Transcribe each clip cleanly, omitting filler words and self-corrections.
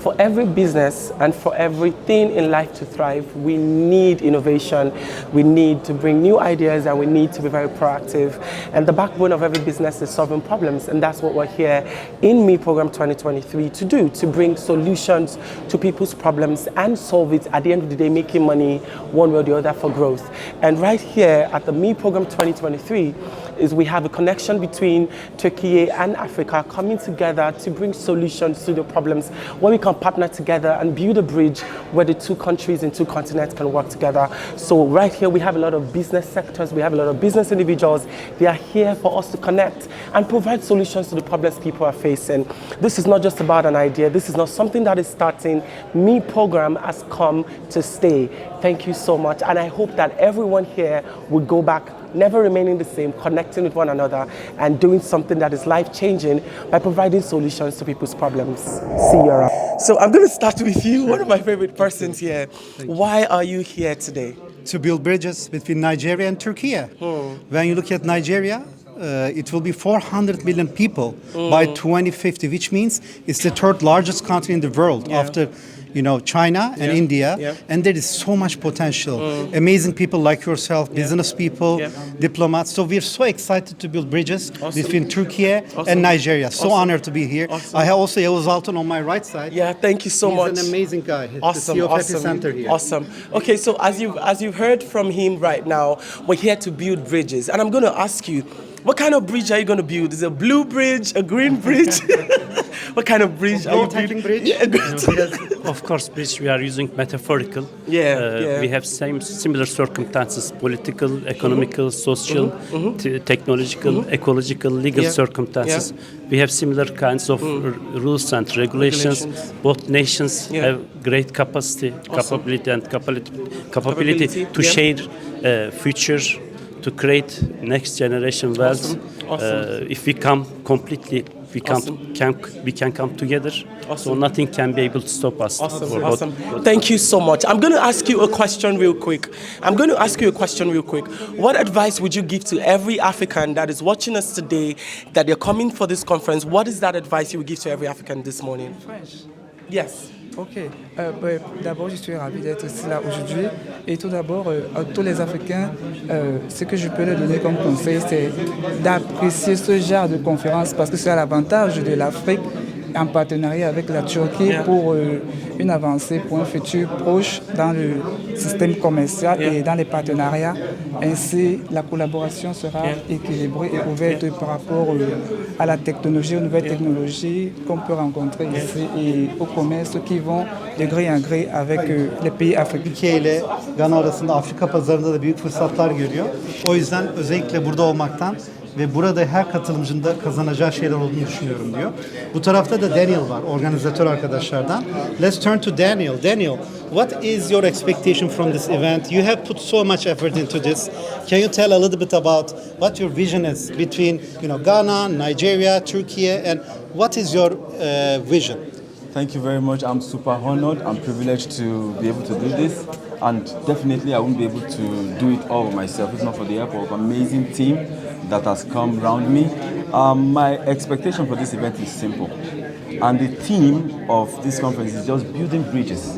for every business and for everything in life to thrive, we need innovation, we need to bring new ideas, and we need to be very proactive. And the backbone of every business is solving problems, and that's what we're here in MEEI Program 2023 to do, to bring solutions to people's problems and solve it at the end of the day, making money one way or the other for growth. And right here at the MEEI Program 2023 is we have a connection between Turkey and Africa coming together to bring solutions to the problems where we can partner together and build a bridge where the two countries and two continents can work together. So right here we have a lot of business sectors, we have a lot of business individuals. They are here for us to connect and provide solutions to the problems people are facing. This is not just about an idea, this is not something that is starting. MEEI Program has come to stay. Thank you so much, and I hope that everyone here will go back never remaining the same, connecting with one another and doing something that is life-changing by providing solutions to people's problems. See you around. So I'm going to start with you, one of my favorite persons here. Why are you here today? To build bridges between Nigeria and Turkey. When you look at Nigeria, it will be 400 million people by 2050, which means it's the third largest country in the world after China and India, and there is so much potential. Amazing people like yourself, business people, diplomats. So we're so excited to build bridges between Turkey and Nigeria. So honored to be here. I have also Yavuz Altun on my right side. Yeah, thank you so much. He's an amazing guy. Awesome, the CEO of awesome, Center here. Awesome. Okay, so as you've heard from him right now, we're here to build bridges, and I'm going to ask you, what kind of bridge are you going to build? Is it a blue bridge, a green bridge? What kind of bridge are you building? Bridge? Yeah, of course, bridge we are using metaphorical. We have similar circumstances: political, economical, social, technological, ecological, legal circumstances. We have similar kinds of rules and regulations. Both nations have great capacity, capability, and capability to share future, to create next generation wealth. If we come completely, we can come together. So nothing can be able to stop us. Thank you so much. I'm going to ask you a question real quick. What advice would you give to every African that is watching us today, that they're coming for this conference? What is that advice you would give to every African this morning? French. Yes. Ok. D'abord, je suis ravi d'être ici là aujourd'hui. Et tout d'abord, à tous les Africains, ce que je peux leur donner comme conseil, c'est d'apprécier ce genre de conférence parce que c'est à l'avantage de l'Afrique en partenariat avec la Turquie pour une avancée, pour un futur proche dans le système commercial et dans les partenariats. Ainsi, la collaboration sera équilibrée et ouverte par rapport à la technologie, aux nouvelles technologies qu'on peut rencontrer ici et au commerce qui vont de gré en gré avec les pays africains. Türkiye ile Gana arasında Afrika pazarında da büyük fırsatlar görüyor. O yüzden özellikle burada olmaktan ve burada her katılımcının da kazanacağı şeyler olduğunu düşünüyorum diyor. Bu tarafta da Daniel var, organizatör arkadaşlardan. Let's turn to Daniel. Daniel, what is your expectation from this event? You have put so much effort into this. Can you tell a little bit about what your vision is between, Ghana, Nigeria, Turkey, and what is your vision? Thank you very much. I'm super honored and privileged to be able to do this. And definitely I wouldn't be able to do it all by myself. It's not for the help of an amazing team that has come around me. My expectation for this event is simple. And the theme of this conference is just building bridges.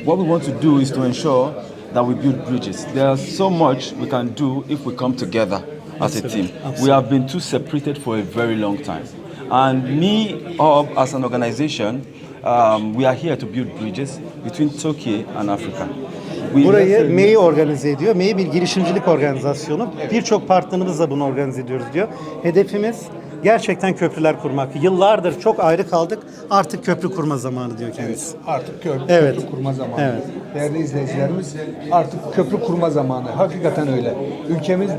What we want to do is to ensure that we build bridges. There's so much we can do if we come together as a team. Absolutely. We have been too separated for a very long time. And MEEI as an organization, we are here to build bridges between Turkey and Africa. Burayı MEEI organize ediyor. MEEI bir girişimcilik organizasyonu. Birçok partnerimizle bunu organize ediyoruz diyor. Hedefimiz gerçekten köprüler kurmak. Yıllardır çok ayrı kaldık. Artık köprü kurma zamanı diyor kendisi. Evet, artık köprü kurma zamanı. Evet. Değerli izleyicilerimiz, artık köprü kurma zamanı. Hakikaten öyle. Ülkemiz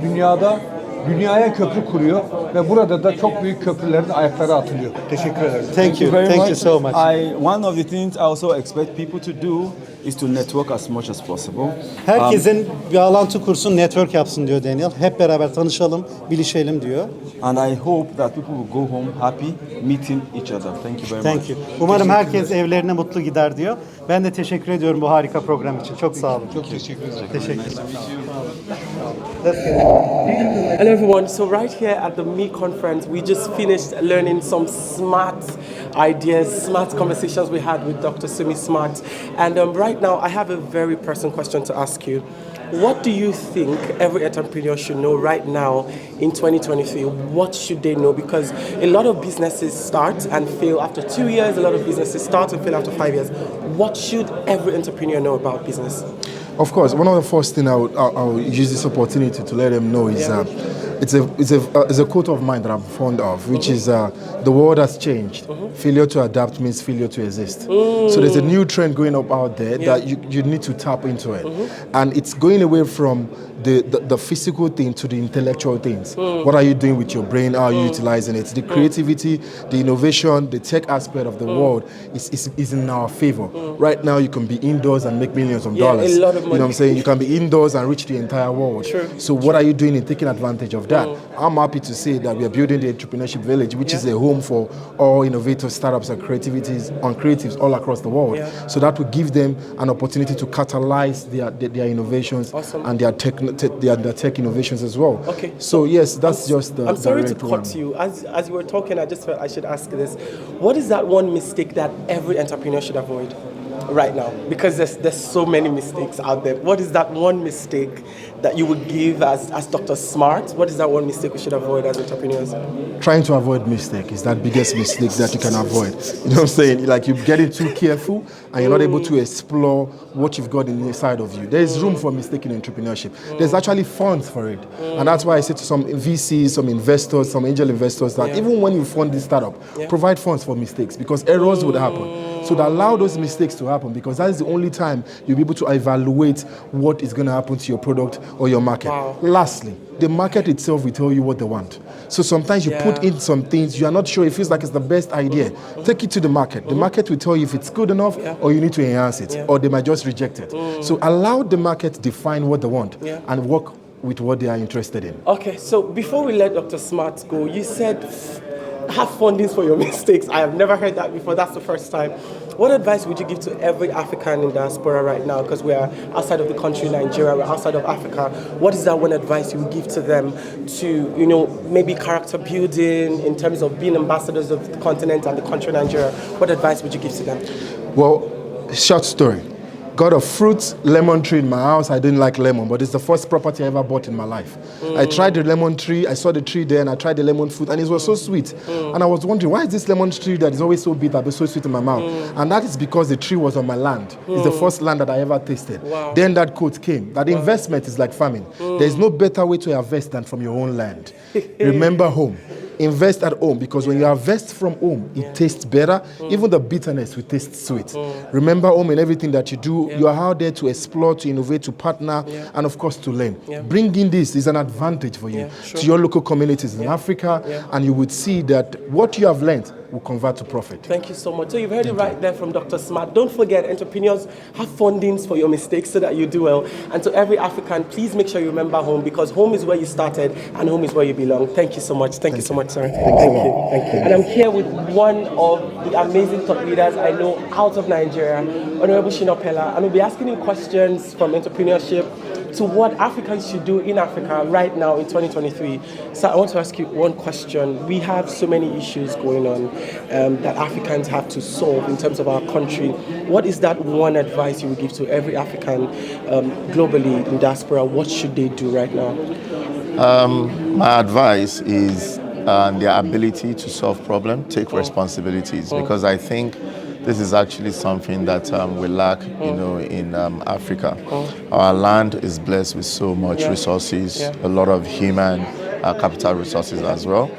dünyaya köprü kuruyor ve burada da çok büyük köprülerin ayakları atılıyor. Teşekkür ederim. Thank you so much. One of the things I also expect people to do is to network as much as possible. Herkesin bağlantı kursun, network yapsın diyor Daniel. Hep beraber tanışalım, bilişelim diyor. And I hope that people will go home happy meeting each other. Thank you very much. Thank you. Umarım herkes evlerine mutlu gider diyor. Ben de teşekkür ediyorum bu harika program için. Çok sağ olun. Çok teşekkür ederim. Teşekkür ederim. Let's get it. Hello everyone, so right here at the MEEI conference, we just finished learning some smart ideas, smart conversations we had with Dr. Sumi Smart. And right now I have a very personal question to ask you. What do you think every entrepreneur should know right now in 2023? What should they know? Because a lot of businesses start and fail after 2 years, a lot of businesses start and fail after 5 years. What should every entrepreneur know about business? Of course, one of the first things I'll use this opportunity to let them know is it's a quote of mine that I'm fond of, which is the world has changed. Failure to adapt means failure to exist. So there's a new trend going up out there that you need to tap into it, and it's going away from the physical thing to the intellectual things. What are you doing with your brain? How are you utilizing it? The creativity, the innovation, the tech aspect of the world is in our favor. Right now, you can be indoors and make millions of dollars. A lot of money. You know what I'm saying? You can be indoors and reach the entire world. So what are you doing in taking advantage of that? I'm happy to say that we are building the Entrepreneurship Village, which is a home for all innovators, startups, and creatives all across the world. So that will give them an opportunity to catalyze their innovations and their tech innovations as well. Okay. So yes, that's just the I'm sorry to direct cut one. you. As you were talking, I just felt I should ask this. What is that one mistake that every entrepreneur should avoid right now? Because there's so many mistakes out there. What is that one mistake that you would give as Dr. Smart? What is that one mistake we should avoid as entrepreneurs? Trying to avoid mistake is that biggest mistake that you can avoid. You know what I'm saying? Like you're getting too careful and you're not able to explore what you've got inside of you. There is room for mistake in entrepreneurship. There's actually funds for it. And that's why I say to some VCs, some investors, some angel investors that even when you fund this startup, provide funds for mistakes because errors would happen. So to allow those mistakes to happen because that is the only time you'll be able to evaluate what is going to happen to your product or your market. Lastly, the market itself will tell you what they want. So sometimes you put in some things, you are not sure, it feels like it's the best idea. Take it to the market. The market will tell you if it's good enough or you need to enhance it or they might just reject it. So allow the market define what they want and work with what they are interested in. Okay, so before we let Dr. Smart go, you said have fundings for your mistakes. I have never heard that before. That's the first time. What advice would you give to every African in diaspora right now? Because we are outside of the country, Nigeria, we're outside of Africa. What is that one advice you would give to them to, maybe character building in terms of being ambassadors of the continent and the country, Nigeria? What advice would you give to them? Well, short story. Got a fruit lemon tree in my house. I didn't like lemon, but it's the first property I ever bought in my life. I tried the lemon tree, I saw the tree there, and I tried the lemon fruit, and it was so sweet. And I was wondering, why is this lemon tree that is always so bitter but so sweet in my mouth? And that is because the tree was on my land. It's the first land that I ever tasted. Then that quote came, that investment is like farming. There is no better way to invest than from your own land. Remember home. Invest at home because when you harvest from home, it tastes better. Even the bitterness will taste sweet. Remember home in everything that you do. You are out there to explore, to innovate, to partner, and of course to learn. Bringing this is an advantage for you to your local communities in Africa, and you would see that what you have learned will convert to profit. Thank you so much. So you've heard it right there from Dr. Smart. Don't forget, entrepreneurs, have fundings for your mistakes so that you do well. And to every African, please make sure you remember home because home is where you started and home is where you belong. Thank you so much. Thank you so much, sir. Thank you. And I'm here with one of the amazing top leaders I know out of Nigeria, Honorable Shina Pella, and we'll be asking him questions from entrepreneurship to what Africans should do in Africa right now in 2023. So I want to ask you one question. We have so many issues going on that Africans have to solve in terms of our country. What is that one advice you would give to every African globally in diaspora? What should they do right now? My advice is their ability to solve problems, take responsibilities, because I think this is actually something that we lack, in Africa. Our land is blessed with so much resources, a lot of human capital resources as well,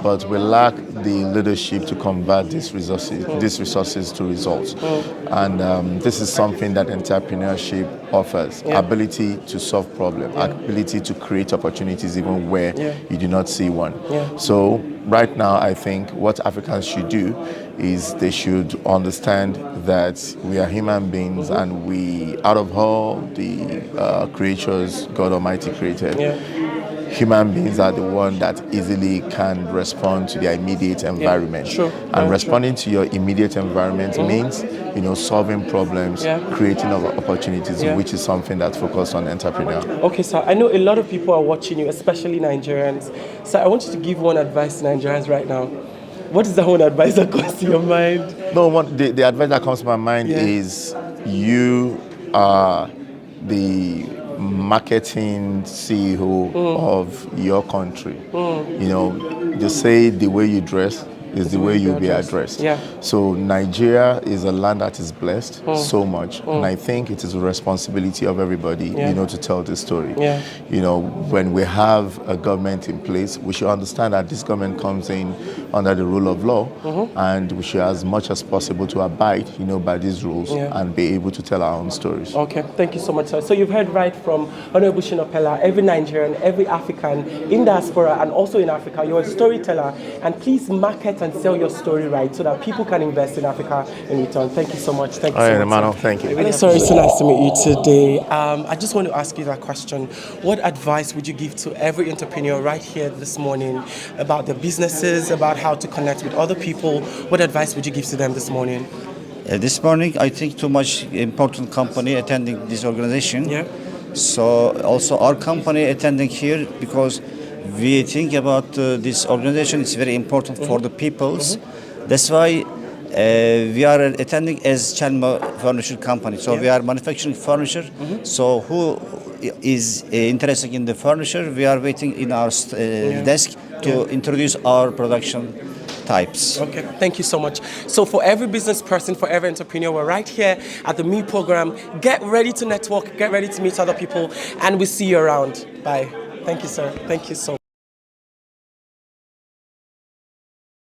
but we lack the leadership to convert these resources to results. And this is something that entrepreneurship offers: ability to solve problems, ability to create opportunities even where you do not see one. So right now, I think what Africans should do is they should understand that we are human beings and we, out of all the creatures God Almighty created, human beings are the one that easily can respond to their immediate environment. Sure. And responding to your immediate environment means, solving problems, creating opportunities, which is something that focuses on entrepreneur. Okay, so I know a lot of people are watching you, especially Nigerians. So I want you to give one advice to Nigerians right now. What is the one advice that comes to your mind? No, the advice that comes to my mind is you are the marketing CEO of your country. You say the way you dress is the way you'll be addressed. Yeah. So Nigeria is a land that is blessed so much, and I think it is a responsibility of everybody, to tell this story. Yeah. When we have a government in place, we should understand that this government comes in under the rule of law, and we should, as much as possible, to abide, by these rules and be able to tell our own stories. Okay, thank you so much, sir. So you've heard right from Honorable Shinopela, every Nigerian, every African in diaspora and also in Africa, you're a storyteller, and please market and sell your story right so that people can invest in Africa in return. Thank you so much. Thank you so much. Emmanuel, thank you. Hello, sir. It's so nice to meet you today. I just want to ask you that question. What advice would you give to every entrepreneur right here this morning about their businesses, about how to connect with other people? What advice would you give to them this morning? This morning, I think too much important company attending this organization. Yeah. So also our company attending here because we think about this organization. It's very important for the peoples. That's why we are attending as Chelma Furniture Company. So we are manufacturing furniture. So who is interested in the furniture? We are waiting in our desk to introduce our production types. Okay, thank you so much. So for every business person, for every entrepreneur, we're right here at the MEEI program. Get ready to network, get ready to meet other people, and we'll see you around. Bye. Thank you, sir. Thank you so much.